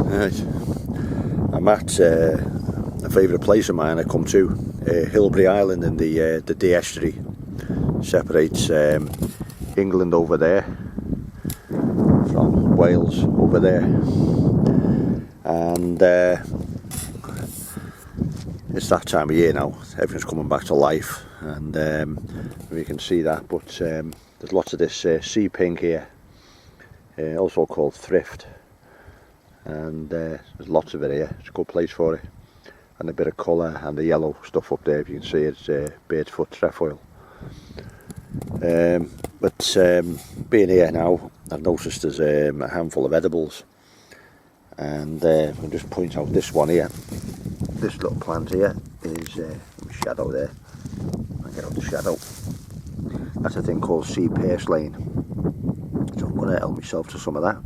Right. I'm at a favourite place of mine I come to, Hilbre Island in the Dee estuary. Separates England over there from Wales over there, and it's that time of year now. Everything's coming back to life, and we can see that. But there's lots of this sea pink here, also called thrift, and there's lots of it here. It's a good place for it, and a bit of colour, and the yellow stuff up there, if you can see, it's bird's foot trefoil. But being here now, I've noticed there's a handful of edibles, and I'll just point out this one here. This little plant here is shadow there. I'll get out the shadow. That's a thing called sea purslane. So I'm going to help myself to some of that.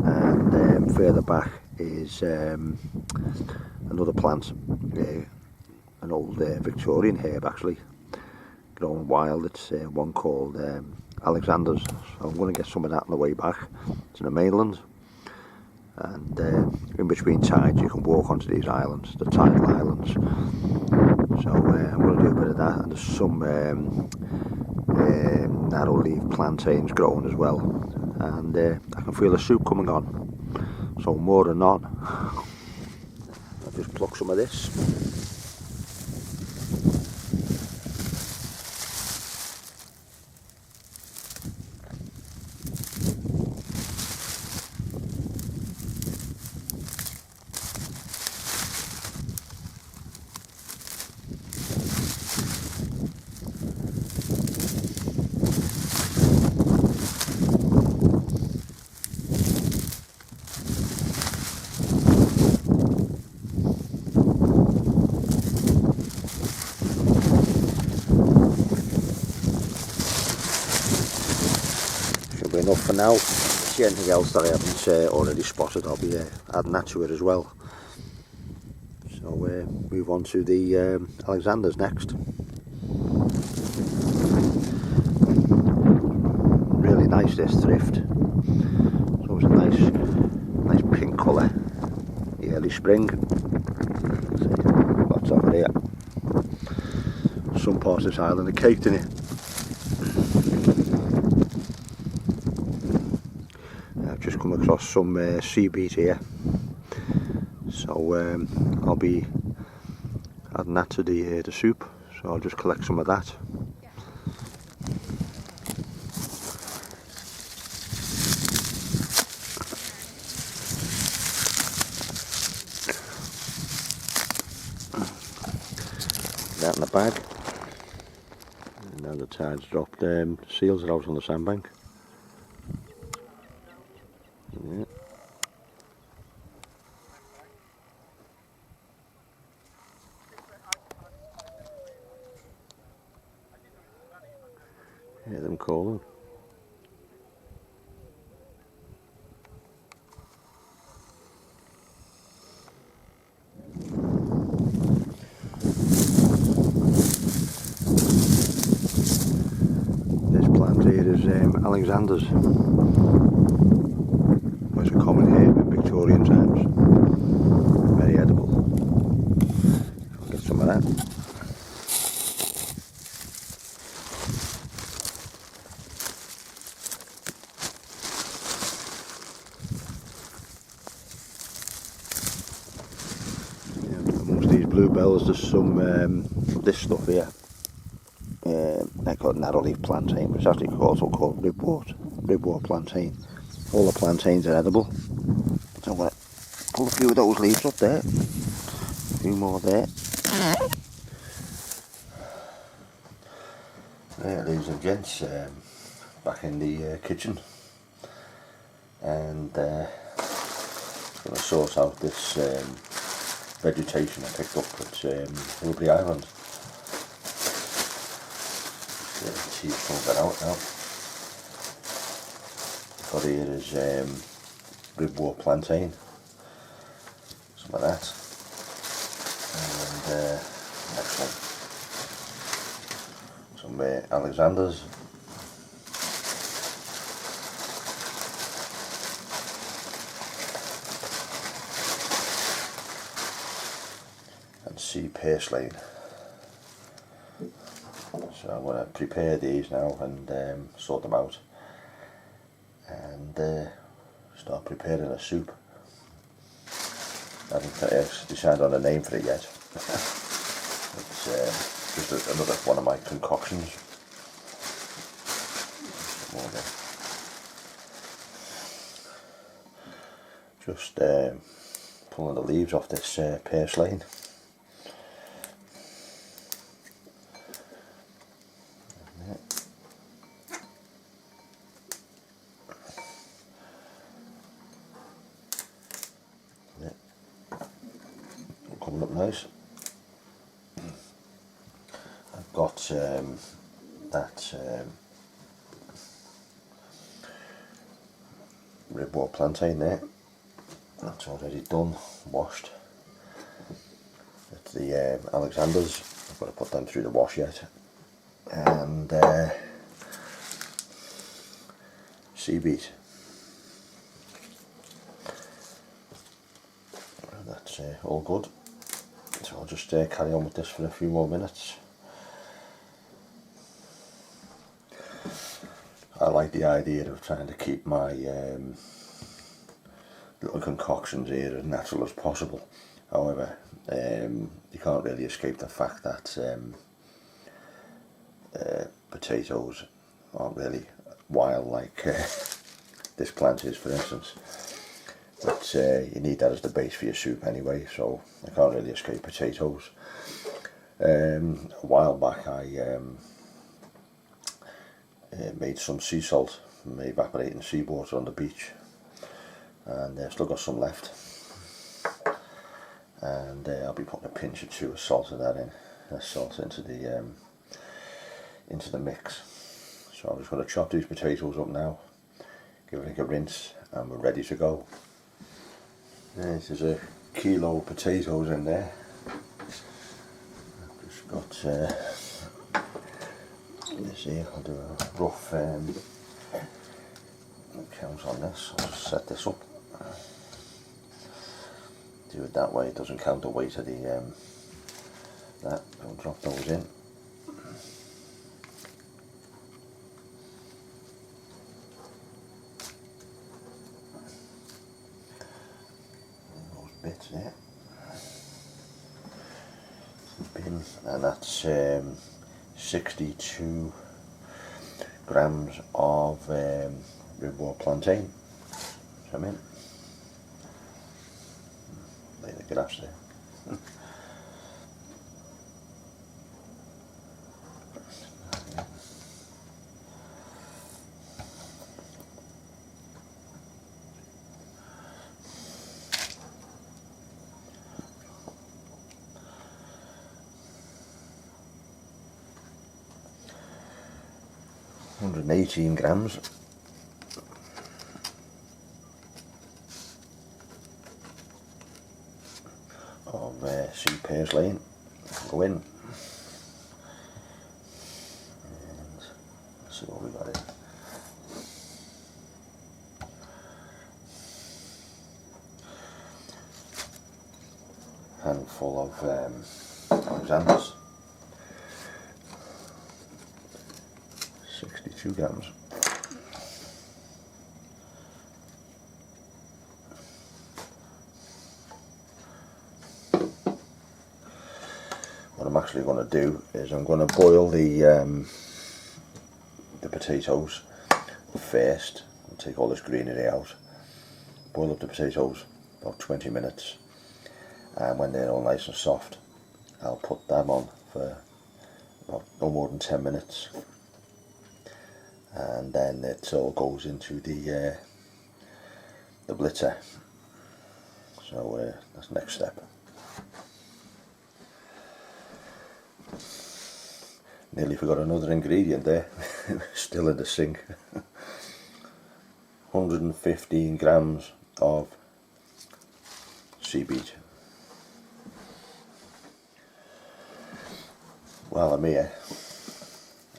And further back is another plant, an old Victorian herb actually, growing wild. It's one called Alexander's. So I'm going to get some of that on the way back to the mainland. And in between tides you can walk onto these islands, the tidal islands. So I'm going to do a bit of that, and there's some narrow leaf plantains growing as well, and I can feel the soup coming on, so more than none. I'll just pluck some of this. Enough for now. See anything else that I haven't already spotted, I'll be adding that to it as well. So move on to the Alexander's next. Really nice, this thrift. It's always a nice pink colour. The early spring. See, lots of it here. Some parts of this island are caked in it. Just come across some sea beet here, so I'll be adding that to the soup, so I'll just collect some of that. That in the bag, and now the tide's dropped, seals are out on the sandbank. Yeah. Hear them calling. This plant here is Alexander's. Was a common herb in Victorian times. Very edible. I'll get some of that. Yeah, amongst these bluebells there's some of this stuff here. They call it narrow leaf plantain, which is actually also called ribwort plantain. All the plantains are edible. So I'm going to pull a few of those leaves up there. A few more there. There, ladies and gents, back in the kitchen. And going to sort out this vegetation I picked up at Hilbre Island. Yeah, see some of that out now. Got here is ribwort plantain, some of that, and next one, some Alexander's. sea purslane. So I'm going to prepare these now and sort them out and start preparing a soup. I haven't decided on a name for it yet. It's just another one of my concoctions. Just pulling the leaves off this purslane. Coming up nice. I've got that ribwort plantain there. That's already done, washed. It's the Alexanders. I've got to put them through the wash yet. And sea beet. That's all good. So I'll just carry on with this for a few more minutes. I like the idea of trying to keep my little concoctions here as natural as possible. However, you can't really escape the fact that potatoes aren't really wild like this plant is, for instance. But you need that as the base for your soup anyway, so I can't really escape potatoes. A while back I made some sea salt from evaporating seawater on the beach, and I've still got some left, and I'll be putting a pinch or two of salt of that in, salt into the mix. So I'm just going to chop these potatoes up now, give it a rinse, and we're ready to go. There's a kilo of potatoes in there. I've just got, you see, I'll do a rough count on this. I'll just set this up. Do it that way, it doesn't count the weight of the, that, I'll drop those in. Bits there, bin, and that's 62 grams of ribwort plantain. So I'm in. Lay the grass there. 118 grams of sea purslane go in, and let's see what we got in. Handful of Alexanders. 62 grams. What I'm actually going to do is I'm going to boil the potatoes first and take all this greenery out. Boil up the potatoes about 20 minutes, and when they're all nice and soft, I'll put them on for about no more than 10 minutes. And then it all goes into the blitzer. So that's the next step. Nearly forgot another ingredient there, still in the sink. 115 grams of sea beet. While I'm here,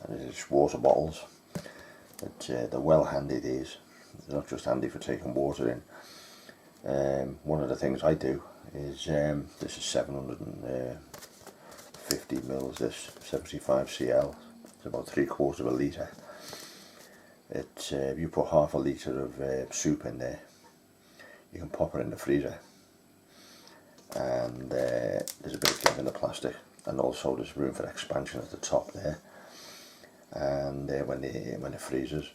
and it's water bottles. But they're well handy, these. They're not just handy for taking water in. One of the things I do is this is 750 mils. This 75 cl. It's about 3/4 of a litre. It's if you put half a litre of soup in there, you can pop it in the freezer, and there's a bit of give in the plastic, and also there's room for expansion at the top there, and when it freezes,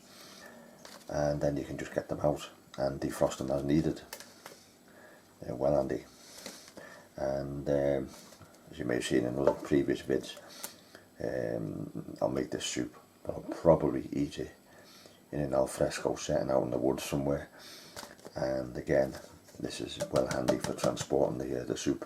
and then you can just get them out and defrost them as needed. They're well handy. And as you may have seen in other previous vids, I'll make this soup, but I'll probably eat it in an alfresco setting out in the woods somewhere. And again, this is well handy for transporting the soup.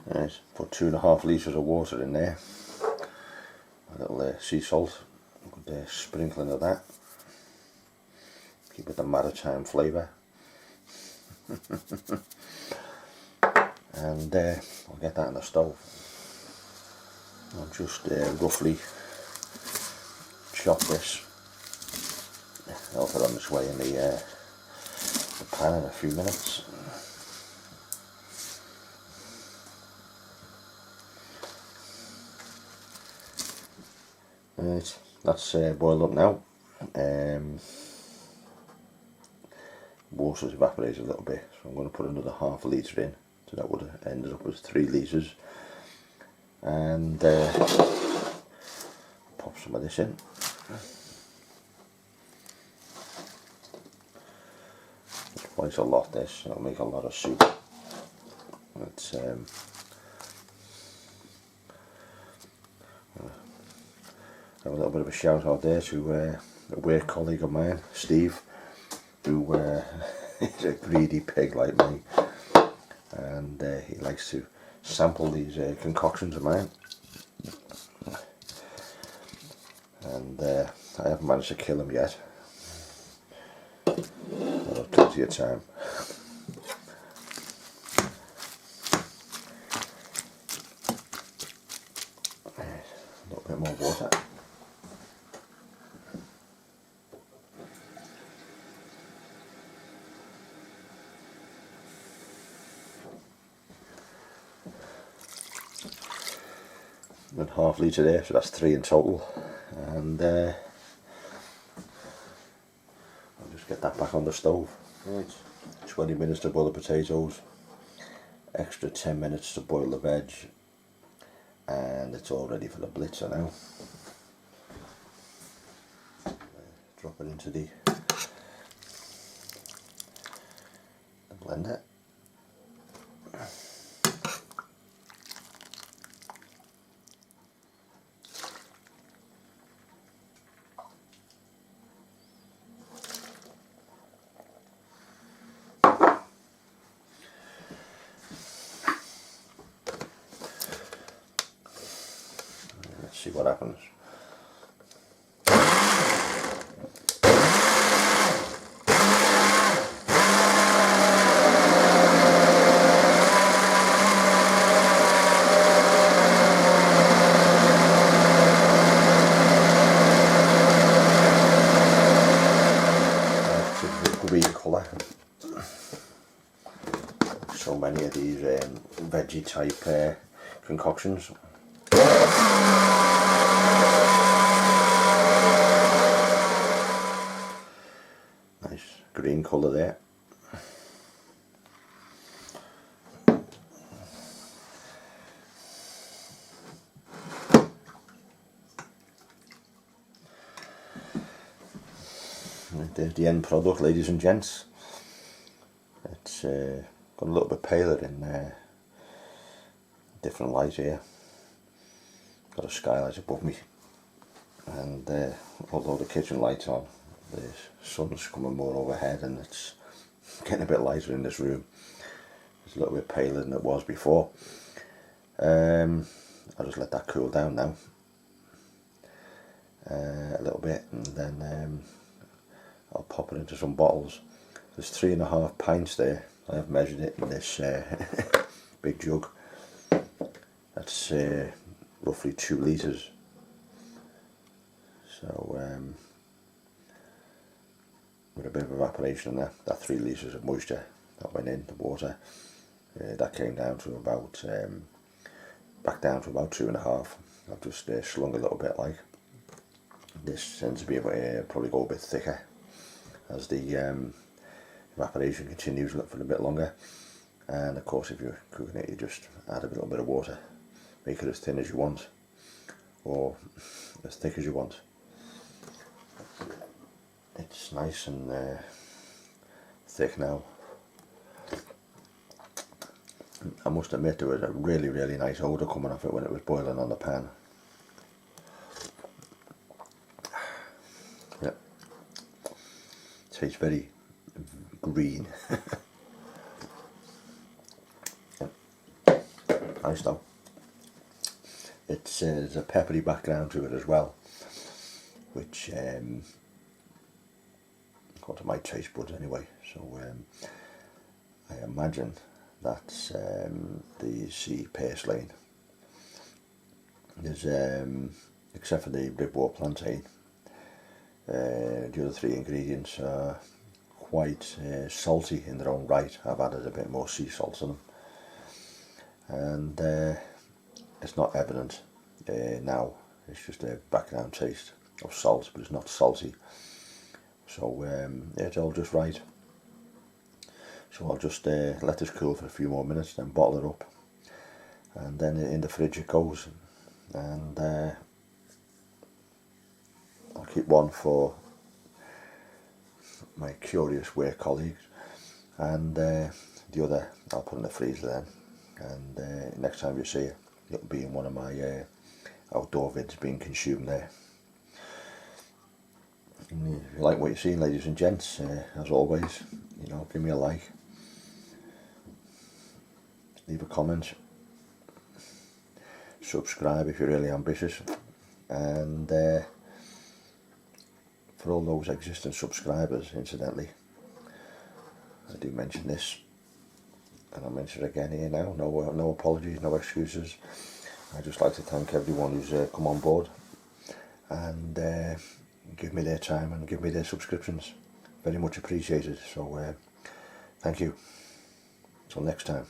Right, put 2.5 litres of water in there. A little sea salt, good sprinkling of that. Keep it the maritime flavour. And I'll get that on the stove. I'll just roughly chop this. I'll put it on this way in the pan in a few minutes. Right, that's boiled up now. Water's evaporated a little bit, so I'm going to put another half a litre in, so that would have ended up as 3 litres. And pop some of this in. Quite a lot this, it'll make a lot of soup. It's have a little bit of a shout out there to a work colleague of mine, Steve, who is a greedy pig like me, and he likes to sample these concoctions of mine, and I haven't managed to kill him yet, but I'll come to your time. A little bit more water. And half litre there, so that's 3 in total. And I'll just get that back on the stove. Right, 20 minutes to boil the potatoes, extra 10 minutes to boil the veg, and it's all ready for the blitzer now. Drop it into the blender. See what happens. Green colour. So many of these veggie type concoctions. Nice green colour there. Right, there's the end product, ladies and gents. It's got a little bit paler in different light here. Got a skylight above me, and although the kitchen light's on, the sun's coming more overhead and it's getting a bit lighter in this room. It's a little bit paler than it was before. I'll just let that cool down now a little bit, and then I'll pop it into some bottles. There's 3.5 pints there. I have measured it in this big jug. That's roughly 2 litres. So with a bit of evaporation in there, that 3 litres of moisture that went in the water, that came down to about back down to about 2.5. I've just slung a little bit. Like this tends to be probably go a bit thicker as the evaporation continues for a bit longer. And of course, if you're cooking it, you just add a little bit of water, make it as thin as you want or as thick as you want. It's nice and thick now. I must admit there was a really nice odour coming off it when it was boiling on the pan. Yeah. Tastes very green. Yeah. Nice though. There's a peppery background to it as well, which got to my taste buds anyway. So I imagine that's the sea purslane. There's except for the ribwort plantain, the other 3 ingredients are quite salty in their own right. I've added a bit more sea salt to them, and it's not evident now. It's just a background taste of salt, but it's not salty. So it's all just right. So I'll just let this cool for a few more minutes, then bottle it up, and then in the fridge it goes. And I'll keep one for my curious work colleagues, and the other I'll put in the freezer then. And next time you see it, it'll be in one of my outdoor vids being consumed there. And if you like what you're seeing, ladies and gents, as always, give me a like, leave a comment, subscribe if you're really ambitious, and for all those existing subscribers, incidentally, I do mention this, and I'll mention it again here now. No apologies, no excuses. I'd just like to thank everyone who's come on board and give me their time and give me their subscriptions. Very much appreciated. So thank you. Till next time.